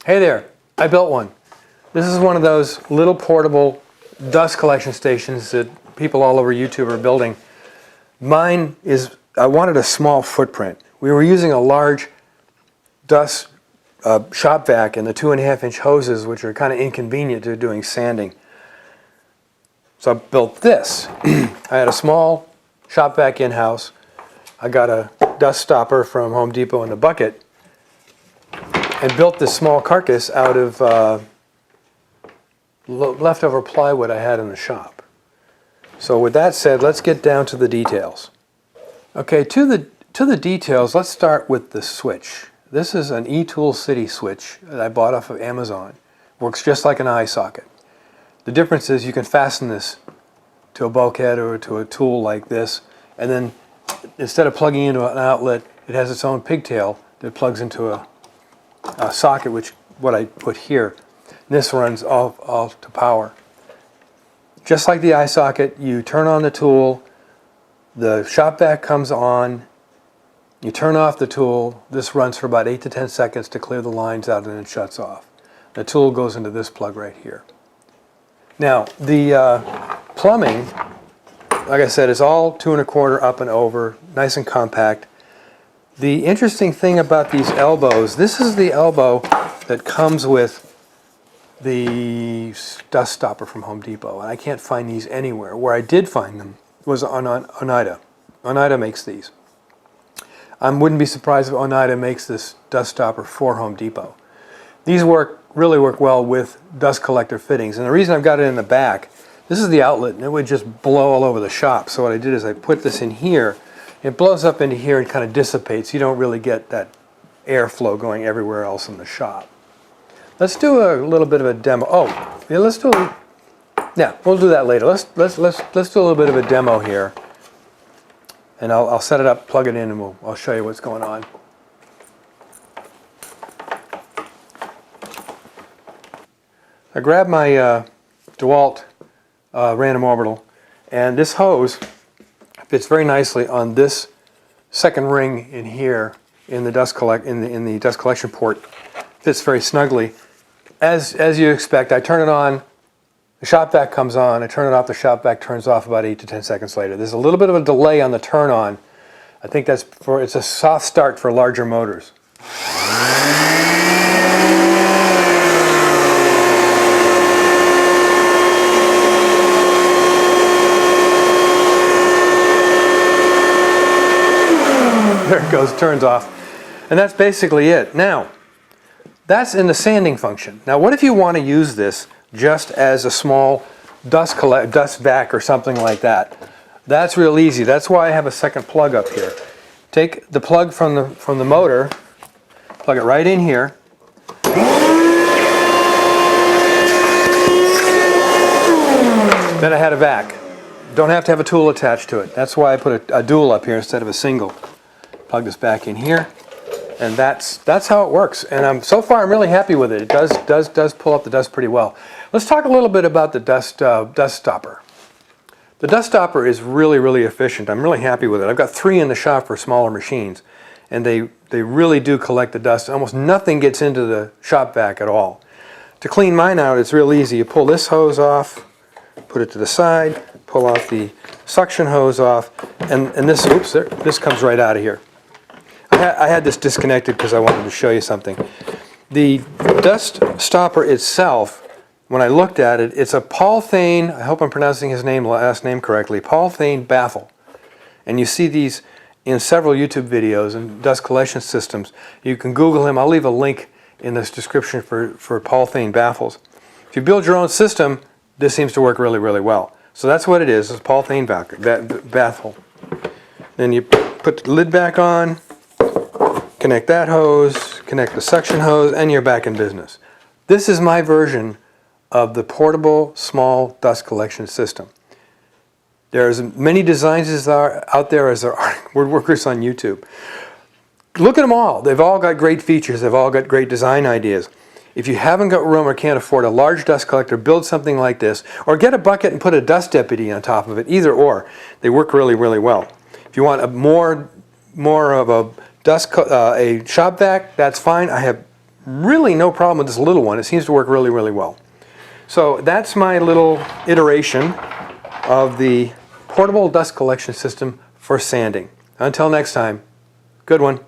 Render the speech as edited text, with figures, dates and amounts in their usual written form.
Hey there, I built one. This is one of those little portable dust collection stations that people all over YouTube are building. Mine is, I wanted a small footprint. We were using a large dust shop vac and the 2.5-inch hoses, which are kind of inconvenient to doing sanding. So I built this. I had a small shop vac in-house. I got a dust stopper from Home Depot in a bucket and built this small carcass out of leftover plywood I had in the shop. So with that said, let's get down to the details. Okay, to the details, let's start with the switch. This is an eTool City switch that I bought off of Amazon. Works just like an eye socket. The difference is you can fasten this to a bulkhead or to a tool like this, and then instead of plugging into an outlet, it has its own pigtail that plugs into a socket, which what I put here. This runs all to power. Just like the eye socket, you turn on the tool, the shop vac comes on, you turn off the tool, this runs for about 8 to 10 seconds to clear the lines out, and it shuts off. The tool goes into this plug right here. Now, the plumbing, like I said, is all 2 1/4 up and over, nice and compact. The interesting thing about these elbows, this is the elbow that comes with the dust stopper from Home Depot, and I can't find these anywhere. Where I did find them was on Oneida. Oneida makes these. I wouldn't be surprised if Oneida makes this dust stopper for Home Depot. These really work well with dust collector fittings, and the reason I've got it in the back, this is the outlet, and it would just blow all over the shop. So what I did is I put this in here. It blows up into here and kind of dissipates. You don't really get that airflow going everywhere else in the shop. Let's do a little bit of a demo. Oh, yeah, we'll do that later. Let's do a little bit of a demo here, and I'll set it up, plug it in, and I'll show you what's going on. I grabbed my Dewalt random orbital, and this hose fits very nicely on this second ring in here in the dust collection port. Fits very snugly. As you expect, I turn it on, the shop vac comes on, I turn it off, the shop vac turns off about 8 to 10 seconds later. There's a little bit of a delay on the turn on. I think it's a soft start for larger motors. There it goes, turns off. And that's basically it. Now, that's in the sanding function. Now, what if you want to use this just as a small dust vac or something like that? That's real easy. That's why I have a second plug up here. Take the plug from the motor, plug it right in here. Then I had a vac. Don't have to have a tool attached to it. That's why I put a dual up here instead of a single. Plug this back in here, and that's how it works. And so far I'm really happy with it. It does pull up the dust pretty well. Let's talk a little bit about the dust stopper. The dust stopper is really efficient. I'm really happy with it. I've got 3 in the shop for smaller machines, and they really do collect the dust. Almost nothing gets into the shop vac at all. To clean mine out, it's real easy. You pull this hose off, put it to the side, pull off the suction hose off, and this, oops, this comes right out of here. I had this disconnected because I wanted to show you something. The dust stopper itself, when I looked at it, it's a polythene, I hope I'm pronouncing his last name correctly, polythene baffle. And you see these in several YouTube videos and dust collection systems. You can Google him. I'll leave a link in this description for polythene baffles. If you build your own system, this seems to work really well. So that's what it is, it's polythene baffle. Then you put the lid back on, connect that hose, connect the suction hose, and you're back in business. This is my version of the portable small dust collection system. There's many designs out there as there are woodworkers on YouTube. Look at them all. They've all got great features. They've all got great design ideas. If you haven't got room or can't afford a large dust collector, build something like this, or get a bucket and put a dust deputy on top of it. Either or. They work really well. If you want a more of a a shop vac, that's fine. I have really no problem with this little one. It seems to work really, really well. So that's my little iteration of the portable dust collection system for sanding. Until next time, good one.